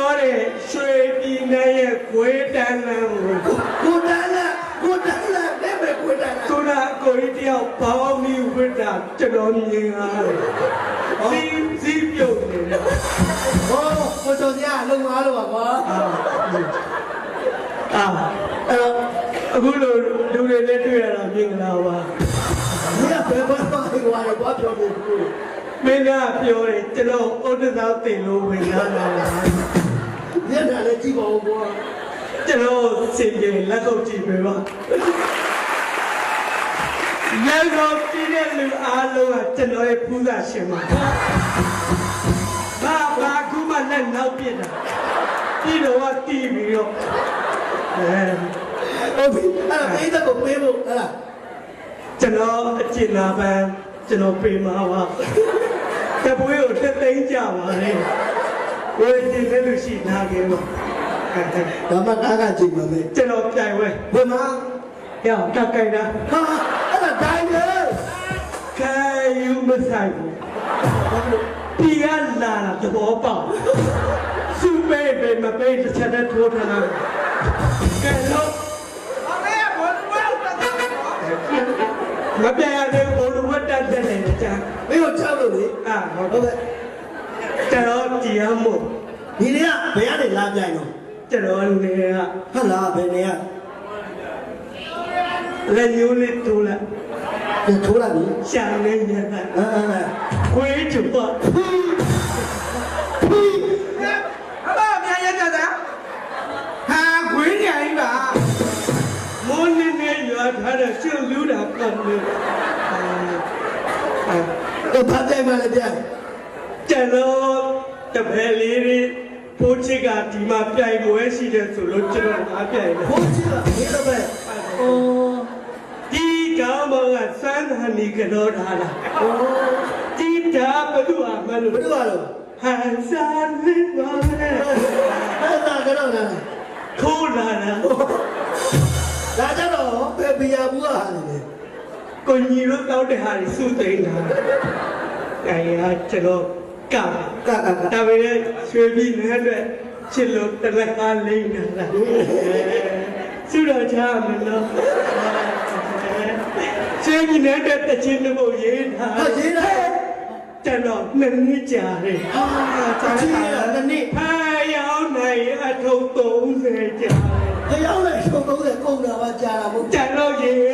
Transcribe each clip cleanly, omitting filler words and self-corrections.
ပြောတယ်ရွှေပြည်နယ်ရဲ့ခွေးတန်းလန်းကိုတန်းလာနဲ့ပဲကိုတန်းလာသူကကိုကြီးတယောက်ဘောင်းမီဝိတ္တာကျွန်တော်မြင်ရတယ်စီးပြုတ်နေတယ်ဟောကိုတော်စရာလုံသွားလို့ပါကွာအခုလိုလူတွေနဲ့တွေ့ရတာမြင်လာပါဒီကဘယ်ဘက်မှာဟိုဟာတော့ပြောဖို့မင်းကပြောတယ်ကျွန်တော်ဥဒ္ဒသာတင်လို့ဝင်လာတာမျက်နှာလည်းကြည့်ပါဦးကွာကျွန်တော်စင်ပြေလက်ကုပ်ကြည့်ပေးပါလက်ကုပ်ကြည့်တဲ့လူအားလုံးကကျွန်တော်ရဲ့ပူဇာရှင်ပါဘာကူမှလက်နောက်ပြစ်တာပြီးတော့တီးပြီးတော့ဟုတ်ပြီအဲ့ဒါကိုပေးဖို့ဟဲ့လားကျွန်တော်အကျဉ်းနာပန်းကျွန်တော်ပေးမှာပါတပွေးကိုတက်သိမ်းကြပါလေဝယ်တင်လည်းလို့ရှိနာခဲ့ပါဒါမှကားကကြည့်ပါမယ်ကျွန်တော်ပြိုင်ဝဲဘယ်မှာရောက်တက်ကြိုက်တာဟာအဲ့ဒါဒိုင်းလေခဲယူမဆိုင်ဘူးဒီကလာတာသဘောပေါက်စူပေးပေးမပေးတစ်ချက်နဲ့ထိုးထားတာကဲလို့မပြရသေးဘူးဘုံလူဝတ်တက်တဲ့နေကြမင်းတို့ချောက်လို့လေဟုတ်ကဲ့ကျွန်တော်ကြည်ရမို့ဒီနေ့ကဘယ်ကနေလာပြိုင်တော့ကျွန်တော်နေကဟုတ်လားဘယ်နေကလက်ညိုးလေးထိုးလိုက်ထိုးလိုက်ပြီရှာနေညက်ခွေးချူပါဟာမြန်ရကြတာဟာခွေးညိုင်းပါမိုးနေနေရွာထားတဲ့ရှုပ်လူးတာပတ်နေတော့ဖတ်တယ်မလားဗျာကျွန်တော်တပည့်လေးဖိုးချစ်ကဒီမှာပြိုင်ပွဲရှိတယ်ဆိုလို့ကျွန်တော်အားပြိုင်တယ်ဖိုးချစ်ကဒီလိုပဲဒီကောင်မောင်ကစမ်းဟန်ဒီကတော့ထားတာဒီတာဘယ်သူအမလို့ဘယ်သူอ่ะလို့ဟန်ဆန်လေးပါလေအဲ့ဒါကတော့လားထိုးလာတာဒါကြတော့ပဲဘီယာဘူးဟာလေကိုညီတို့တောက်တဲ့ဟာစုသိနေတာအဲရကျွန်တော်ကဒါပေမဲ့ရွှေပြည်နယ်အတွက်ချစ်လို့တလက်ကားလိမ့်နေတာစုတော်ချမလို့ရွှေပြည်နယ်အတွက်တချင်းတစ်ပုတ်ရေးတာရေးတာကျွန်တော်နှစ်နှစ်ကြာတယ်ကြာတာနှစ်ဖာရောက်နိုင်အထုပ်30ကြာတယ်ဖရောက်နိုင်အထုပ်30ကုန်တာပါကြာတာမဟုတ်ကျွန်တော်ရေးရ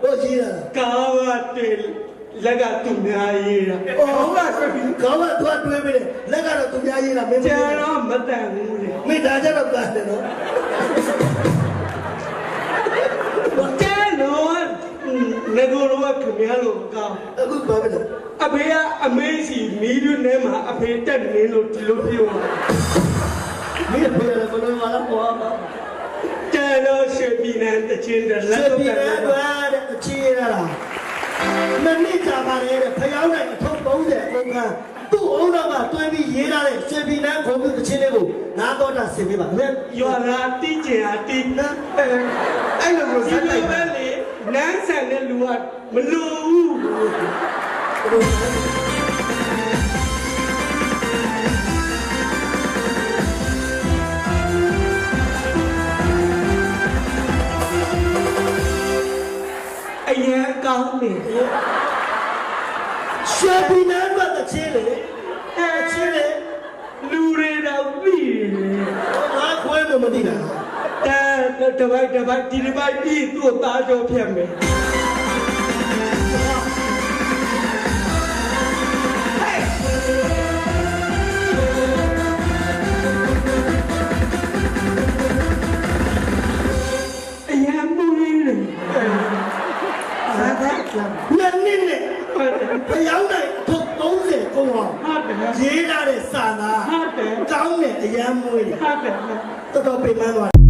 ဟုတ်ရေးတာကာဝတ်လက်ကသူများရေးတာဟုတ်လားဆိုပြီးကောင်းကသူကတွေးပြီးတယ်လက်ကတော့သူများရေးတာမင်းကျွန်တော်မတန်ဘူးလေမင်းဒါကြတော့ကန်တယ်နော်ကျွန်တော်ငါတို့ကခင်ဗျားလို့ကောင်းအခုဘာပဲလဲအဖေကအမေးစီမီးတို့နဲ့မှာအဖေတက်နေလို့ဒီလိုပြောမှာမင်းဖေလည်းဘယ်လိုမှလာပေါ်ပါကျွန်တော်ရွှေပြည်နယ်တချင်းတလက်တော့ကန်တယ်အချီရလားမနစ်ကြပါလေဖျောင်းနိုင်အထုပ်30ကုန်ကသူ့အုံတော့ကတွဲပြီးရေးထားတဲ့ရွှေပြည်နယ်ဂုံပြုတချင်းလေးကိုနားတော့တာဆင်ပေးပါခင်ဗျရွာလာတီးကျင်အားတီးအဲ့လိုမျိုးစက်လိုက်ပဲလေနန်းဆန်တဲ့လူကမလိုဘူးအရင်ကောင်းနေရွှေပြည်နယ်ကတချင်းလေချင်းလေလူတွေတော့ပြီးငါခွဲမမသိတာတပိုက်ဒီပိုက်ပြီးသူ့သားကြောဖြတ်မယ်အရင်မူရင်းလေနှစ်နဲ့ဖျောင်းနိုင်ထုပ်30ကုန်အောင်ရေးထားတဲ့စာသားဟုတ်တယ်ကောင်းတယ်အရန်မွေးတယ်ဟုတ်တယ်တော်တော်ပြင်ပန်းသွား